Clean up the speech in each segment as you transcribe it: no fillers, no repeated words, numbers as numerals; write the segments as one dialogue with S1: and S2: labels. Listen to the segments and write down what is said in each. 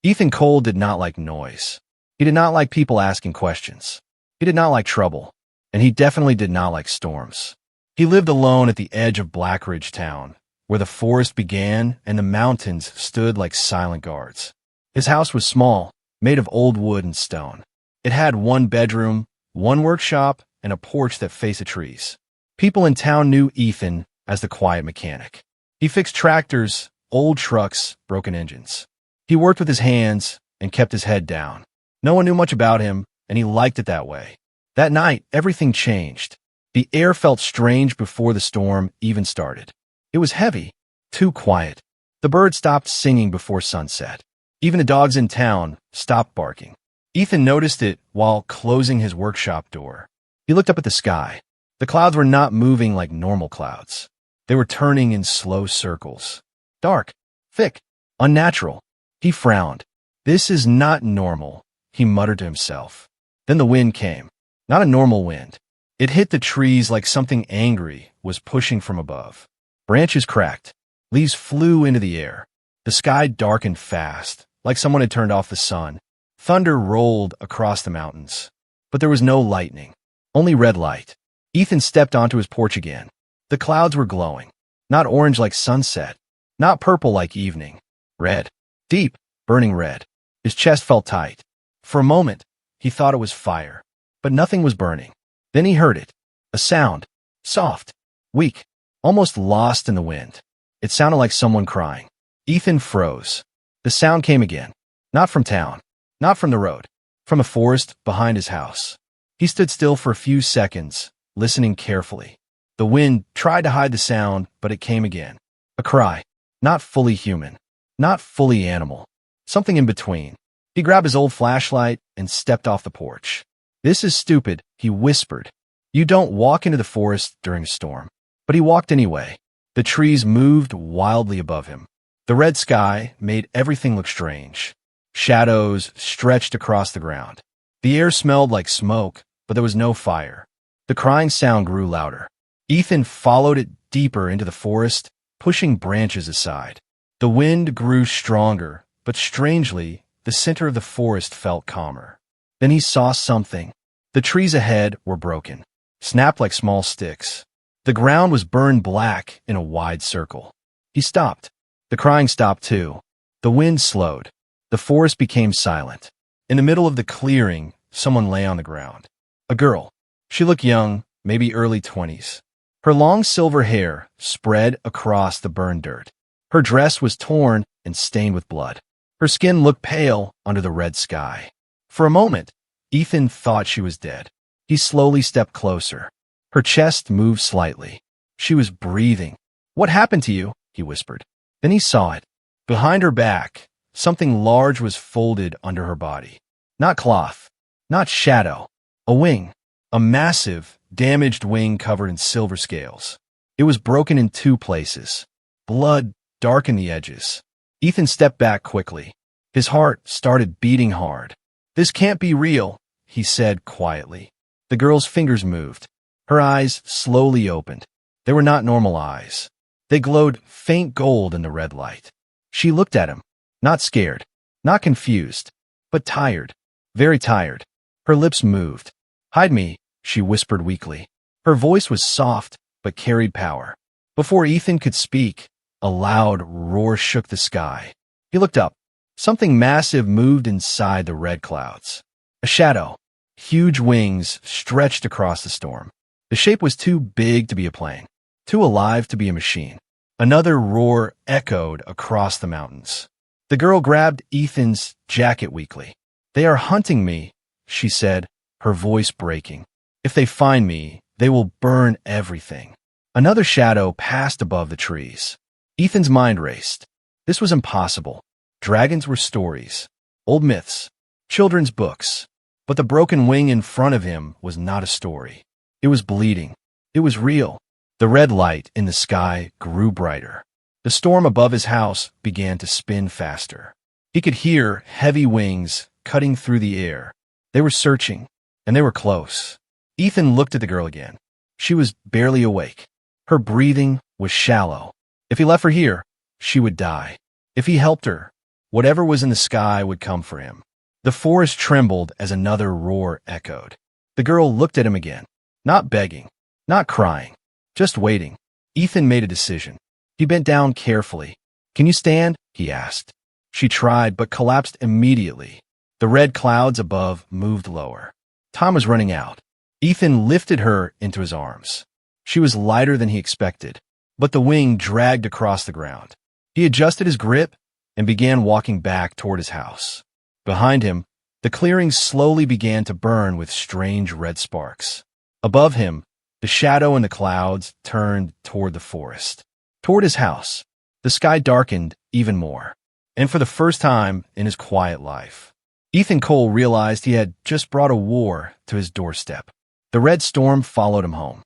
S1: Ethan Cole did not like noise. He did not like people asking questions. He did not like trouble. And he definitely did not like storms. He lived alone at the edge of Blackridge Town, where the forest began and the mountains stood like silent guards. His house was small, made of old wood and stone. It had one bedroom, one workshop, and a porch that faced the trees. People in town knew Ethan as the quiet mechanic. He fixed tractors, old trucks, broken engines. He worked with his hands and kept his head down. No one knew much about him, and he liked it that way. That night, everything changed. The air felt strange before the storm even started. It was heavy, too quiet. The birds stopped singing before sunset. Even the dogs in town stopped barking. Ethan noticed it while closing his workshop door. He looked up at the sky. The clouds were not moving like normal clouds. They were turning in slow circles. Dark, thick, unnatural. He frowned. This is not normal, he muttered to himself. Then the wind came. Not a normal wind. It hit the trees like something angry was pushing from above. Branches cracked. Leaves flew into the air. The sky darkened fast, like someone had turned off the sun. Thunder rolled across the mountains. But there was no lightning, only red light. Ethan stepped onto his porch again. The clouds were glowing. Not orange like sunset. Not purple like evening. Red. Deep, burning red. His chest felt tight. For a moment, he thought it was fire. But nothing was burning. Then he heard it. A sound. Soft. Weak. Almost lost in the wind. It sounded like someone crying. Ethan froze. The sound came again. Not from town. Not from the road. From a forest behind his house. He stood still for a few seconds, listening carefully. The wind tried to hide the sound, but it came again. A cry. Not fully human. Not fully animal. Something in between. He grabbed his old flashlight and stepped off the porch. "This is stupid," he whispered. "You don't walk into the forest during a storm." But he walked anyway. The trees moved wildly above him. The red sky made everything look strange. Shadows stretched across the ground. The air smelled like smoke, but there was no fire. The crying sound grew louder. Ethan followed it deeper into the forest, pushing branches aside. The wind grew stronger, but strangely, the center of the forest felt calmer. Then he saw something. The trees ahead were broken, snapped like small sticks. The ground was burned black in a wide circle. He stopped. The crying stopped too. The wind slowed. The forest became silent. In the middle of the clearing, someone lay on the ground. A girl. She looked young, maybe early 20s. Her long silver hair spread across the burned dirt. Her dress was torn and stained with blood. Her skin looked pale under the red sky. For a moment, Ethan thought she was dead. He slowly stepped closer. Her chest moved slightly. She was breathing. "What happened to you?" he whispered. Then he saw it. Behind her back, something large was folded under her body. Not cloth, not shadow, a wing. A massive, damaged wing covered in silver scales. It was broken in two places. Blood darkened the edges. Ethan stepped back quickly. His heart started beating hard. "This can't be real," he said quietly. The girl's fingers moved. Her eyes slowly opened. They were not normal eyes. They glowed faint gold in the red light. She looked at him, not scared, not confused, but tired, very tired. Her lips moved. "Hide me," she whispered weakly. Her voice was soft, but carried power. Before Ethan could speak, a loud roar shook the sky. He looked up. Something massive moved inside the red clouds. A shadow. Huge wings stretched across the storm. The shape was too big to be a plane, too alive to be a machine. Another roar echoed across the mountains. The girl grabbed Ethan's jacket weakly. "They are hunting me," she said, her voice breaking. "If they find me, they will burn everything." Another shadow passed above the trees. Ethan's mind raced. This was impossible. Dragons were stories, old myths, children's books. But the broken wing in front of him was not a story. It was bleeding. It was real. The red light in the sky grew brighter. The storm above his house began to spin faster. He could hear heavy wings cutting through the air. They were searching, and they were close. Ethan looked at the girl again. She was barely awake. Her breathing was shallow. If he left her here, she would die. If he helped her, Whatever was in the sky would come for him. The forest trembled as another roar echoed. The girl looked at him again. Not begging, not crying, just waiting. Ethan made a decision. He bent down carefully. "Can you stand?" he asked. She tried, but collapsed immediately. The red clouds above moved lower. Time was running out. Ethan lifted her into his arms. She was lighter than he expected, but the wing dragged across the ground. He adjusted his grip and began walking back toward his house. Behind him, the clearing slowly began to burn with strange red sparks. Above him, the shadow in the clouds turned toward the forest. Toward his house, the sky darkened even more. And for the first time in his quiet life, Ethan Cole realized he had just brought a war to his doorstep. The red storm followed him home.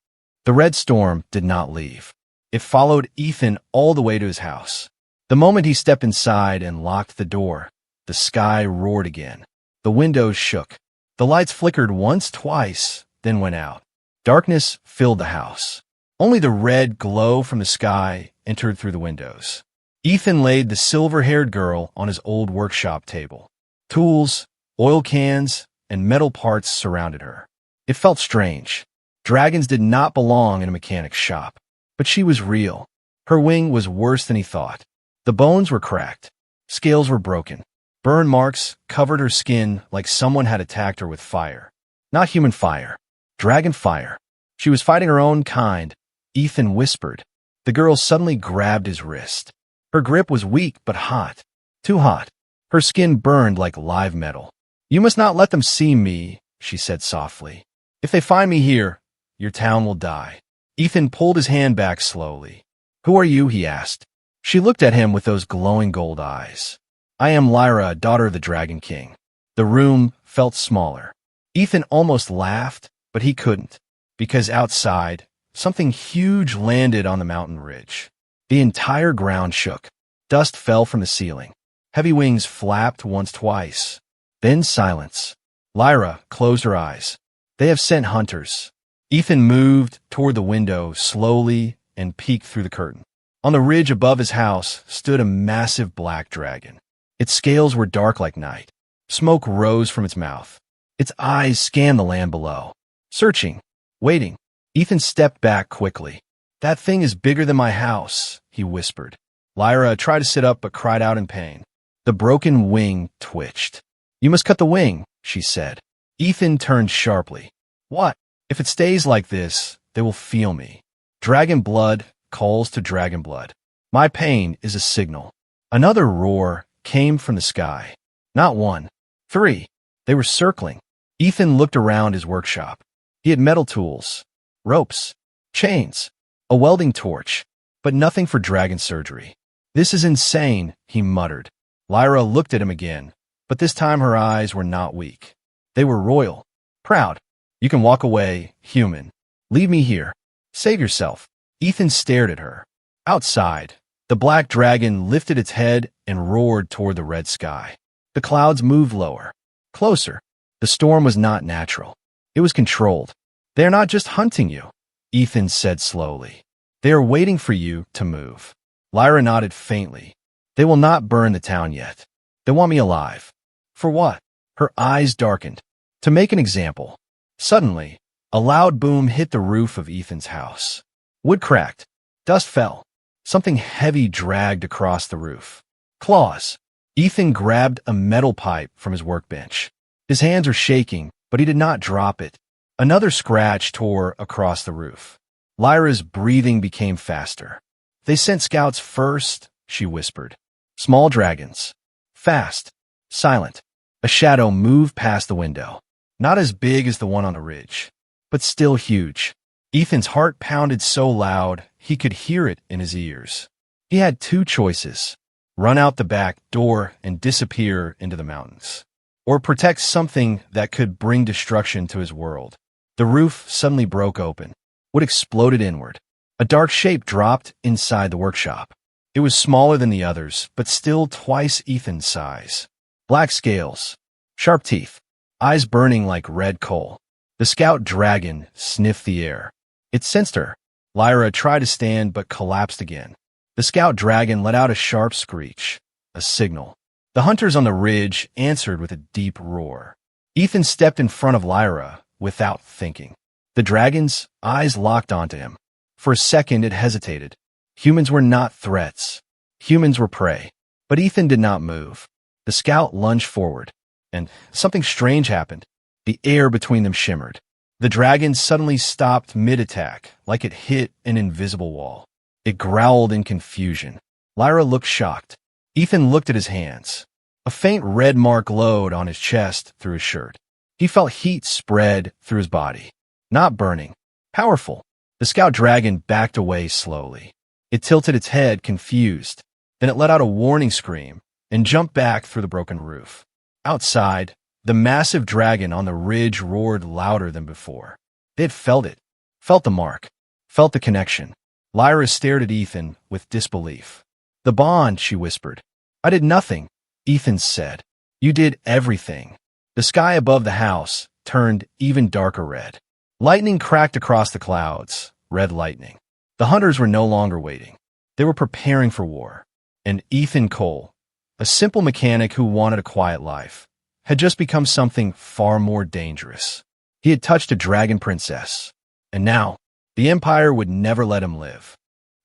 S1: The red storm did not leave. It followed Ethan all the way to his house. The moment he stepped inside and locked the door, the sky roared again. The windows shook. The lights flickered once, twice, then went out. Darkness filled the house. Only the red glow from the sky entered through the windows. Ethan laid the silver-haired girl on his old workshop table. Tools, oil cans, and metal parts surrounded her. It felt strange. Dragons did not belong in a mechanic's shop. But she was real. Her wing was worse than he thought. The bones were cracked. Scales were broken. Burn marks covered her skin like someone had attacked her with fire. Not human fire. Dragon fire. She was fighting her own kind. Ethan whispered. The girl suddenly grabbed his wrist. Her grip was weak but hot. Too hot. Her skin burned like live metal. "You must not let them see me," she said softly. "If they find me here, your town will die." Ethan pulled his hand back slowly. "Who are you?" he asked. She looked at him with those glowing gold eyes. "I am Lyra, daughter of the Dragon King." The room felt smaller. Ethan almost laughed, but he couldn't, because outside, something huge landed on the mountain ridge. The entire ground shook. Dust fell from the ceiling. Heavy wings flapped once, twice. Then silence. Lyra closed her eyes. "They have sent hunters." Ethan moved toward the window slowly and peeked through the curtain. On the ridge above his house stood a massive black dragon. Its scales were dark like night. Smoke rose from its mouth. Its eyes scanned the land below. Searching, waiting. Ethan stepped back quickly. "That thing is bigger than my house," he whispered. Lyra tried to sit up but cried out in pain. The broken wing twitched. "You must cut the wing," she said. Ethan turned sharply. "What? If it stays like this, they will feel me. Dragon blood calls to dragon blood. My pain is a signal." Another roar came from the sky. Not one. 3. They were circling. Ethan looked around his workshop. He had metal tools, ropes, chains, a welding torch, but nothing for dragon surgery. "This is insane," he muttered. Lyra looked at him again, but this time her eyes were not weak. They were royal, proud. "You can walk away, human. Leave me here. Save yourself." Ethan stared at her. Outside, the black dragon lifted its head and roared toward the red sky. The clouds moved lower, closer. The storm was not natural. It was controlled. "They are not just hunting you," Ethan said slowly. "They are waiting for you to move." Lyra nodded faintly. "They will not burn the town yet. They want me alive." "For what?" Her eyes darkened. "To make an example." Suddenly, a loud boom hit the roof of Ethan's house. Wood cracked. Dust fell. Something heavy dragged across the roof. Claws. Ethan grabbed a metal pipe from his workbench. His hands were shaking, but he did not drop it. Another scratch tore across the roof. Lyra's breathing became faster. "They sent scouts first," she whispered. "Small dragons. Fast. Silent." A shadow moved past the window. Not as big as the one on the ridge, but still huge. Ethan's heart pounded so loud he could hear it in his ears. He had two choices: run out the back door and disappear into the mountains, or protect something that could bring destruction to his world. The roof suddenly broke open. Wood exploded inward. A dark shape dropped inside the workshop. It was smaller than the others, but still twice Ethan's size. Black scales, sharp teeth, eyes burning like red coal. The scout dragon sniffed the air. It sensed her. Lyra tried to stand but collapsed again. The scout dragon let out a sharp screech, a signal. The hunters on the ridge answered with a deep roar. Ethan stepped in front of Lyra without thinking. The dragon's eyes locked onto him. For a second, it hesitated. Humans were not threats. Humans were prey. But Ethan did not move. The scout lunged forward, and something strange happened. The air between them shimmered. The dragon suddenly stopped mid-attack, like it hit an invisible wall. It growled in confusion. Lyra looked shocked. Ethan looked at his hands. A faint red mark glowed on his chest through his shirt. He felt heat spread through his body. Not burning. Powerful. The scout dragon backed away slowly. It tilted its head, confused. Then it let out a warning scream and jumped back through the broken roof. Outside, the massive dragon on the ridge roared louder than before. They had felt it. Felt the mark. Felt the connection. Lyra stared at Ethan with disbelief. "The bond," she whispered. "I did nothing," Ethan said. "You did everything." The sky above the house turned even darker red. Lightning cracked across the clouds, red lightning. The hunters were no longer waiting. They were preparing for war. And Ethan Cole, a simple mechanic who wanted a quiet life, had just become something far more dangerous. He had touched a dragon princess. And now, the Empire would never let him live.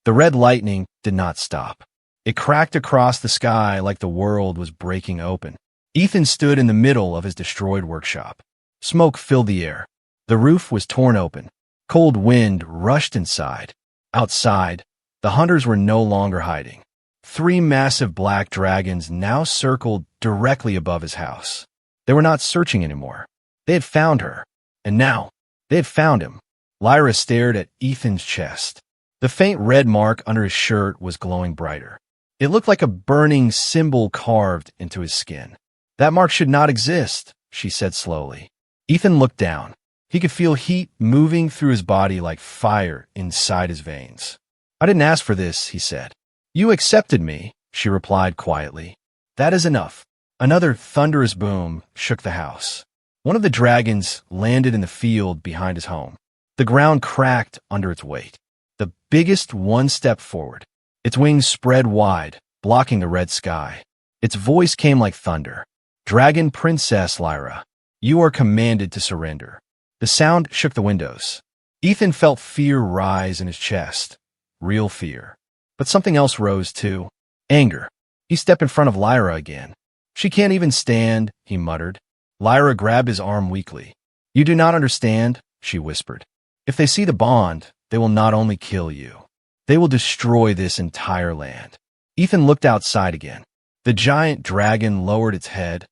S1: The red lightning did not stop. It cracked across the sky like the world was breaking open. Ethan stood in the middle of his destroyed workshop. Smoke filled the air. The roof was torn open. Cold wind rushed inside. Outside, the hunters were no longer hiding. 3 massive black dragons now circled directly above his house. They were not searching anymore. They had found her. And now, they had found him. Lyra stared at Ethan's chest. The faint red mark under his shirt was glowing brighter. It looked like a burning symbol carved into his skin. "That mark should not exist," she said slowly. Ethan looked down. He could feel heat moving through his body like fire inside his veins. "I didn't ask for this," he said. "You accepted me," she replied quietly. "That is enough." Another thunderous boom shook the house. One of the dragons landed in the field behind his home. The ground cracked under its weight. The biggest one stepped forward. Its wings spread wide, blocking the red sky. Its voice came like thunder. "Dragon Princess Lyra, you are commanded to surrender." The sound shook the windows. Ethan felt fear rise in his chest. Real fear. But something else rose too. Anger. He stepped in front of Lyra again. "She can't even stand," he muttered. Lyra grabbed his arm weakly. "You do not understand," she whispered. "If they see the bond, they will not only kill you. They will destroy this entire land." Ethan looked outside again. The giant dragon lowered its head,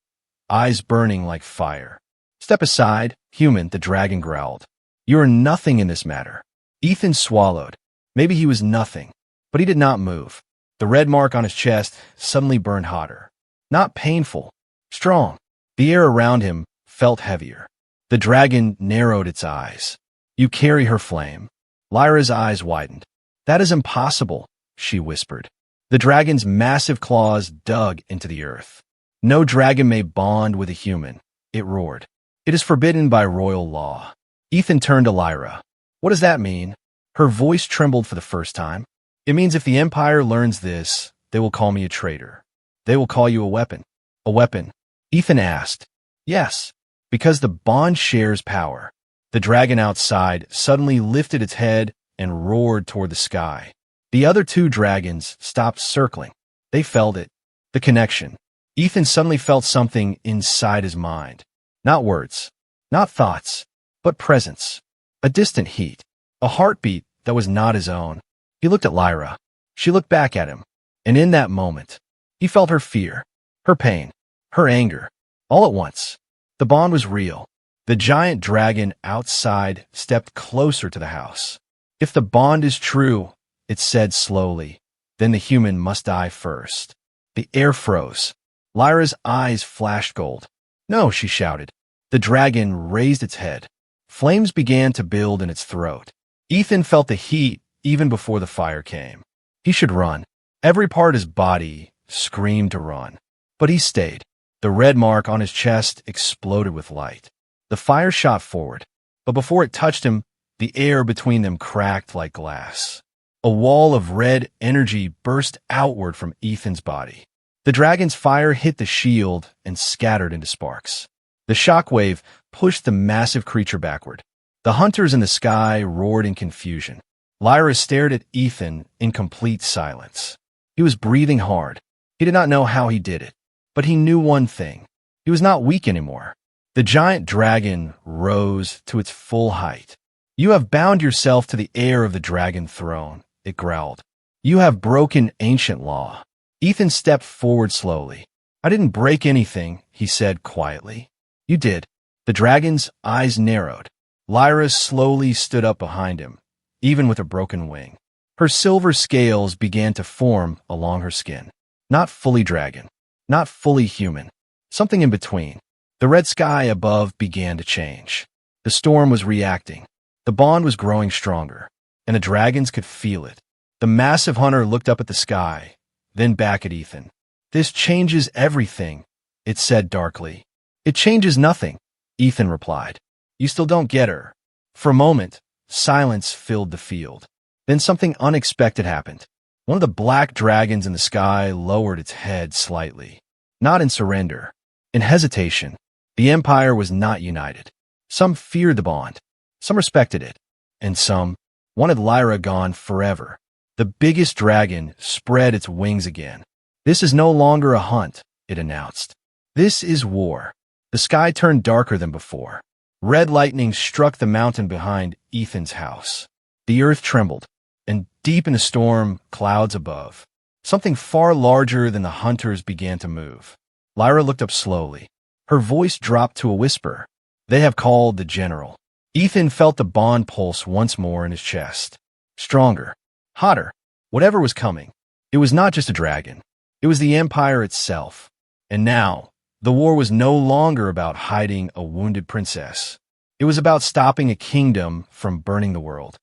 S1: eyes burning like fire. "Step aside, human," the dragon growled. "You are nothing in this matter." Ethan swallowed. Maybe he was nothing, but he did not move. The red mark on his chest suddenly burned hotter. Not painful, strong. The air around him felt heavier. The dragon narrowed its eyes. "You carry her flame." Lyra's eyes widened. "That is impossible," she whispered. The dragon's massive claws dug into the earth. "No dragon may bond with a human," it roared. "It is forbidden by royal law." Ethan turned to Lyra. "What does that mean?" Her voice trembled for the first time. "It means if the Empire learns this, they will call me a traitor. They will call you a weapon." "A weapon?" Ethan asked. "Yes, because the bond shares power." The dragon outside suddenly lifted its head and roared toward the sky. The other 2 dragons stopped circling. They felt it. The connection. Ethan suddenly felt something inside his mind. Not words, not thoughts, but presence. A distant heat. A heartbeat that was not his own. He looked at Lyra. She looked back at him. And in that moment, he felt her fear, her pain, her anger, all at once. The bond was real. The giant dragon outside stepped closer to the house. "If the bond is true," it said slowly, "then the human must die first." The air froze. Lyra's eyes flashed gold. "No," she shouted. The dragon raised its head. Flames began to build in its throat. Ethan felt the heat even before the fire came. He should run. Every part of his body screamed to run. But he stayed. The red mark on his chest exploded with light. The fire shot forward, but before it touched him, the air between them cracked like glass. A wall of red energy burst outward from Ethan's body. The dragon's fire hit the shield and scattered into sparks. The shockwave pushed the massive creature backward. The hunters in the sky roared in confusion. Lyra stared at Ethan in complete silence. He was breathing hard. He did not know how he did it, but he knew one thing. He was not weak anymore. The giant dragon rose to its full height. "You have bound yourself to the heir of the dragon throne," it growled. "You have broken ancient law." Ethan stepped forward slowly. "I didn't break anything," he said quietly. "You did." The dragon's eyes narrowed. Lyra slowly stood up behind him, even with a broken wing. Her silver scales began to form along her skin. Not fully dragon, not fully human, something in between. The red sky above began to change. The storm was reacting. The bond was growing stronger, and the dragons could feel it. The massive hunter looked up at the sky, then back at Ethan. "This changes everything," it said darkly. "It changes nothing," Ethan replied. "You still don't get her." For a moment, silence filled the field. Then something unexpected happened. One of the black dragons in the sky lowered its head slightly. Not in surrender, in hesitation. The Empire was not united. Some feared the bond, some respected it, and some wanted Lyra gone forever. The biggest dragon spread its wings again. "This is no longer a hunt," it announced. "This is war." The sky turned darker than before. Red lightning struck the mountain behind Ethan's house. The earth trembled, and deep in the storm, clouds above. Something far larger than the hunters began to move. Lyra looked up slowly. Her voice dropped to a whisper. "They have called the general." Ethan felt the bond pulse once more in his chest. Stronger, hotter, whatever was coming. It was not just a dragon. It was the Empire itself. And now, the war was no longer about hiding a wounded princess. It was about stopping a kingdom from burning the world.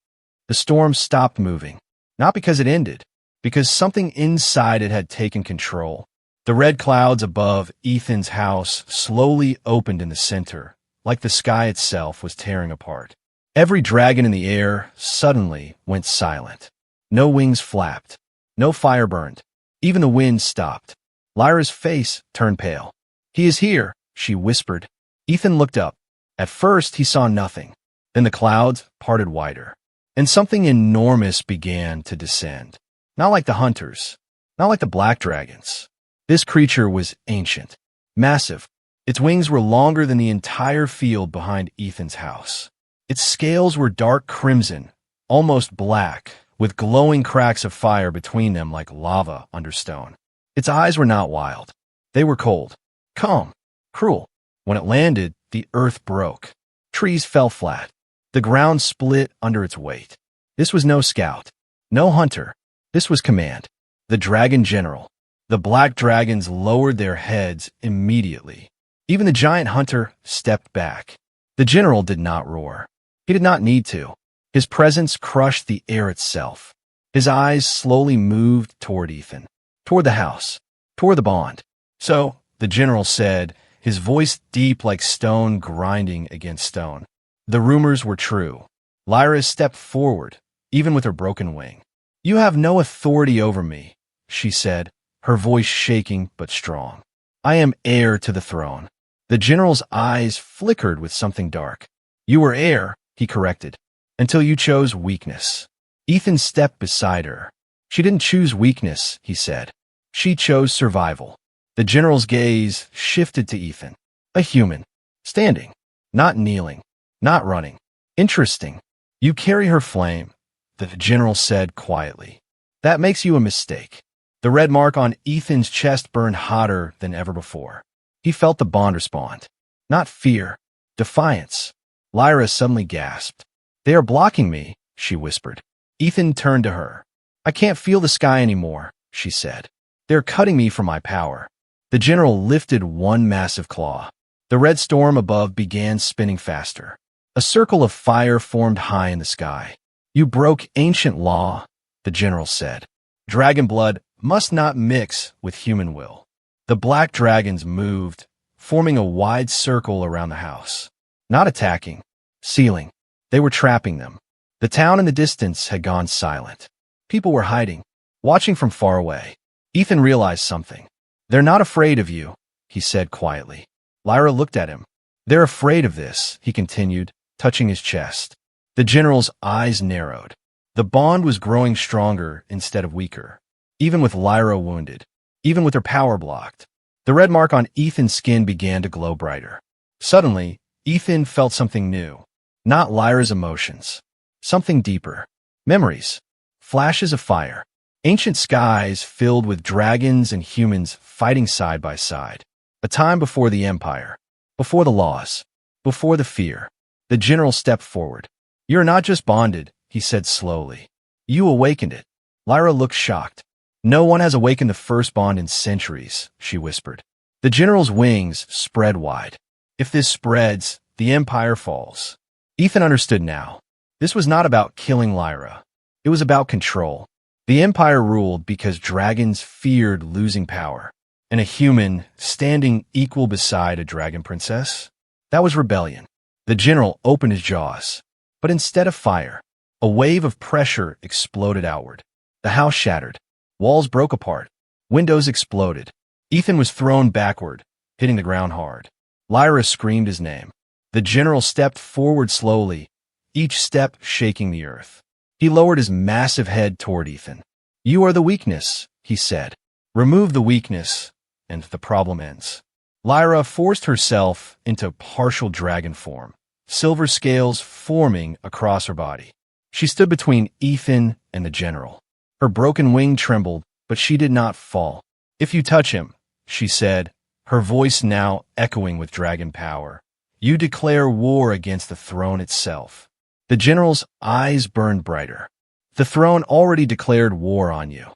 S1: The storm stopped moving, not because it ended, because something inside it had taken control. The red clouds above Ethan's house slowly opened in the center, like the sky itself was tearing apart. Every dragon in the air suddenly went silent. No wings flapped. No fire burned. Even the wind stopped. Lyra's face turned pale. "He is here," she whispered. Ethan looked up. At first, he saw nothing. Then the clouds parted wider, and something enormous began to descend. Not like the hunters, not like the black dragons. This creature was ancient, massive. Its wings were longer than the entire field behind Ethan's house. Its scales were dark crimson, almost black, with glowing cracks of fire between them like lava under stone. Its eyes were not wild. They were cold, calm, cruel. When it landed, the earth broke. Trees fell flat. The ground split under its weight. This was no scout, no hunter. This was command. The dragon general. The black dragons lowered their heads immediately. Even the giant hunter stepped back. The general did not roar. He did not need to. His presence crushed the air itself. His eyes slowly moved toward Ethan, toward the house, toward the bond. "So," the general said, his voice deep like stone grinding against stone. The rumors were true. Lyra stepped forward, even with her broken wing. "You have no authority over me," she said, her voice shaking but strong. "I am heir to the throne." The general's eyes flickered with something dark. "You were heir," he corrected, "until you chose weakness." Ethan stepped beside her. "She didn't choose weakness," he said. "She chose survival." The general's gaze shifted to Ethan. A human, standing, not kneeling, not running. "Interesting. You carry her flame," the general said quietly. "That makes you a mistake." The red mark on Ethan's chest burned hotter than ever before. He felt the bond respond. Not fear, defiance. Lyra suddenly gasped. "They are blocking me," she whispered. Ethan turned to her. "I can't feel the sky anymore," she said. "They're cutting me from my power." The general lifted one massive claw. The red storm above began spinning faster. A circle of fire formed high in the sky. "You broke ancient law," the general said. "Dragon blood must not mix with human will." The black dragons moved, forming a wide circle around the house. Not attacking, sealing. They were trapping them. The town in the distance had gone silent. People were hiding, watching from far away. Ethan realized something. They're not afraid of you, he said quietly. Lyra looked at him. They're afraid of this, he continued, touching his chest. The general's eyes narrowed. The bond was growing stronger instead of weaker. Even with Lyra wounded, even with her power blocked, the red mark on Ethan's skin began to glow brighter. Suddenly, Ethan felt something new. Not Lyra's emotions. Something deeper. Memories. Flashes of fire. Ancient skies filled with dragons and humans fighting side by side. A time before the Empire. Before the laws. Before the fear. The general stepped forward. You're not just bonded, he said slowly. You awakened it. Lyra looked shocked. No one has awakened the first bond in centuries, she whispered. The general's wings spread wide. If this spreads, the Empire falls. Ethan understood now. This was not about killing Lyra. It was about control. The Empire ruled because dragons feared losing power. And a human standing equal beside a dragon princess? That was rebellion. The general opened his jaws. But instead of fire, a wave of pressure exploded outward. The house shattered. Walls broke apart. Windows exploded. Ethan was thrown backward, hitting the ground hard. Lyra screamed his name. The general stepped forward slowly, each step shaking the earth. He lowered his massive head toward Ethan. You are the weakness, he said. Remove the weakness, and the problem ends. Lyra forced herself into partial dragon form, silver scales forming across her body. She stood between Ethan and the general. Her broken wing trembled, but she did not fall. If you touch him, she said, her voice now echoing with dragon power, you declare war against the throne itself. The general's eyes burned brighter. The throne already declared war on you.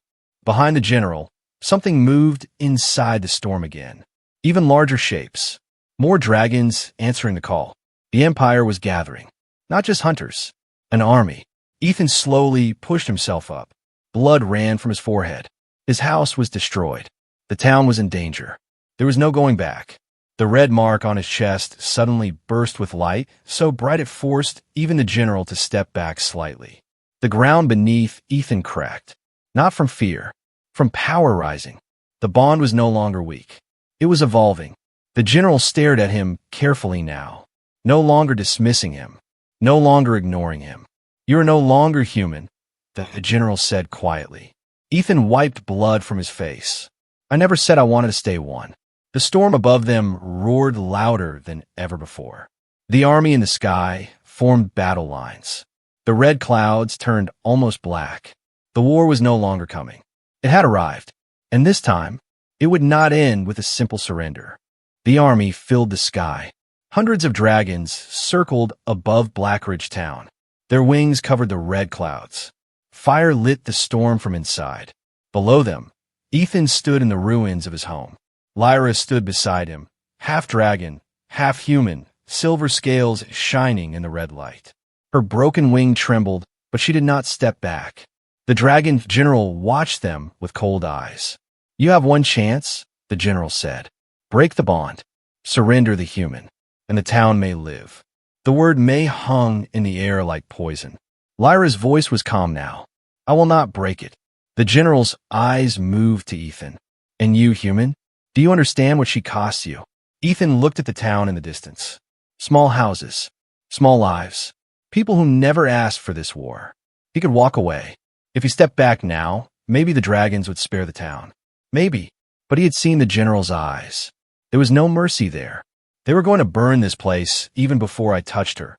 S1: Behind the general, something moved inside the storm again. Even larger shapes. More dragons answering the call. The Empire was gathering. Not just hunters. An army. Ethan slowly pushed himself up. Blood ran from his forehead. His house was destroyed. The town was in danger. There was no going back. The red mark on his chest suddenly burst with light, so bright it forced even the general to step back slightly. The ground beneath Ethan cracked. Not from fear. From power rising. The bond was no longer weak. It was evolving. The general stared at him carefully now. No longer dismissing him. No longer ignoring him. You are no longer human, the general said quietly. Ethan wiped blood from his face. I never said I wanted to stay one. The storm above them roared louder than ever before. The army in the sky formed battle lines. The red clouds turned almost black. The war was no longer coming. It had arrived. And this time, it would not end with a simple surrender. The army filled the sky. Hundreds of dragons circled above Blackridge town. Their wings covered the red clouds. Fire lit the storm from inside. Below them, Ethan stood in the ruins of his home. Lyra stood beside him, half dragon, half human, silver scales shining in the red light. Her broken wing trembled, but she did not step back. The dragon general watched them with cold eyes. You have one chance, the general said. Break the bond. Surrender the human, and the town may live. The word may hung in the air like poison. Lyra's voice was calm now. I will not break it. The general's eyes moved to Ethan. And you, human? Do you understand what she costs you? Ethan looked at the town in the distance. Small houses. Small lives. People who never asked for this war. He could walk away. If he stepped back now, maybe the dragons would spare the town. Maybe. But he had seen the general's eyes. There was no mercy there. They were going to burn this place even before I touched her.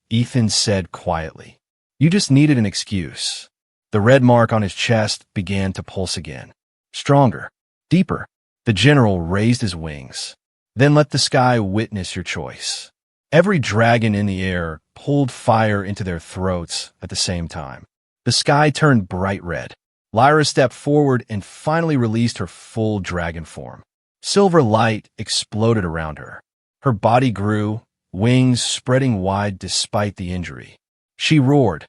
S1: Ethan said quietly. You just needed an excuse. The red mark on his chest began to pulse again. Stronger. Deeper. The general raised his wings. Then let the sky witness your choice. Every dragon in the air pulled fire into their throats at the same time. The sky turned bright red. Lyra stepped forward and finally released her full dragon form. Silver light exploded around her. Her body grew, wings spreading wide despite the injury. She roared,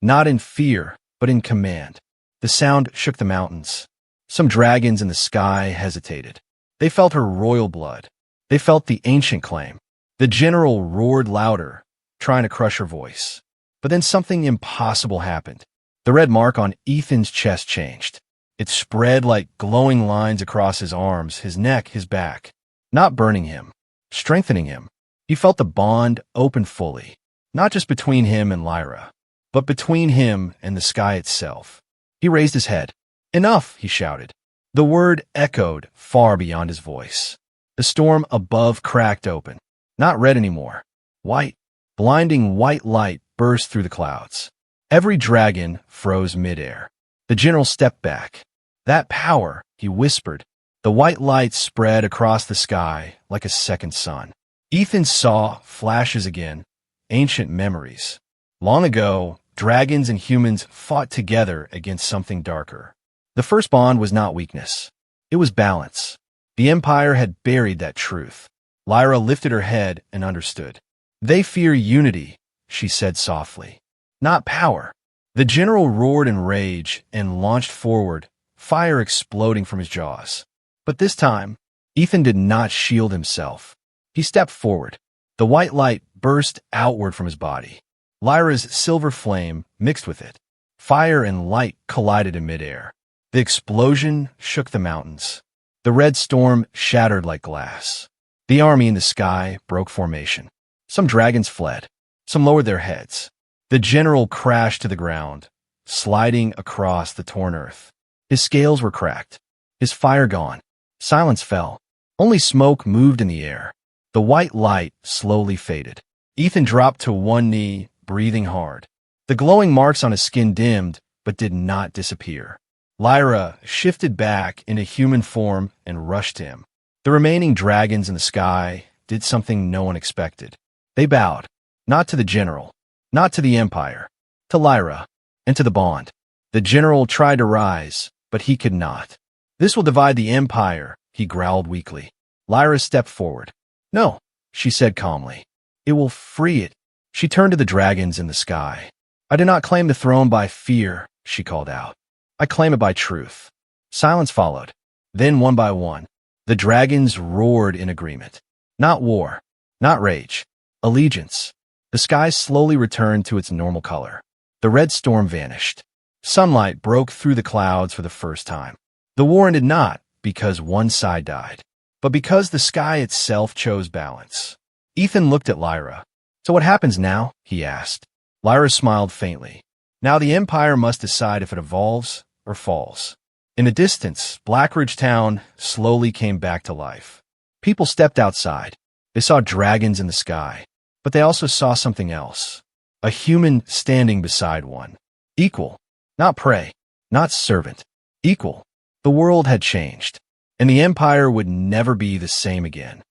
S1: not in fear, but in command. The sound shook the mountains. Some dragons in the sky hesitated. They felt her royal blood. They felt the ancient claim. The general roared louder, trying to crush her voice. But then something impossible happened. The red mark on Ethan's chest changed. It spread like glowing lines across his arms, his neck, his back, not burning him, strengthening him. He felt the bond open fully, not just between him and Lyra, but between him and the sky itself. He raised his head. "Enough," he shouted. The word echoed far beyond his voice. The storm above cracked open. Not red anymore. White. Blinding white light burst through the clouds. Every dragon froze midair. The general stepped back. "That power," he whispered. The white light spread across the sky like a second sun. Ethan saw flashes again, ancient memories. Long ago, dragons and humans fought together against something darker. The first bond was not weakness. It was balance. The Empire had buried that truth. Lyra lifted her head and understood. "They fear unity," she said softly, "not power." The general roared in rage and launched forward, fire exploding from his jaws. But this time, Ethan did not shield himself. He stepped forward. The white light burst outward from his body. Lyra's silver flame mixed with it. Fire and light collided in midair. The explosion shook the mountains. The red storm shattered like glass. The army in the sky broke formation. Some dragons fled. Some lowered their heads. The general crashed to the ground, sliding across the torn earth. His scales were cracked. His fire gone. Silence fell. Only smoke moved in the air. The white light slowly faded. Ethan dropped to one knee, breathing hard. The glowing marks on his skin dimmed, but did not disappear. Lyra shifted back into human form and rushed him. The remaining dragons in the sky did something no one expected. They bowed, not to the general, not to the Empire, to Lyra, and to the bond. The general tried to rise, but he could not. "This will divide the Empire," he growled weakly. Lyra stepped forward. "No," she said calmly. "It will free it." She turned to the dragons in the sky. "I do not claim the throne by fear," she called out. "I claim it by truth." Silence followed. Then, one by one, the dragons roared in agreement. Not war, not rage, allegiance. The sky slowly returned to its normal color. The red storm vanished. Sunlight broke through the clouds for the first time. The war ended not because one side died, but because the sky itself chose balance. Ethan looked at Lyra. "So what happens now?" he asked. Lyra smiled faintly. "Now the Empire must decide if it evolves or falls." In the distance, Blackridge Town slowly came back to life. People stepped outside. They saw dragons in the sky, but they also saw something else. A human standing beside one. Equal. Not prey. Not servant. Equal. The world had changed, and the Empire would never be the same again.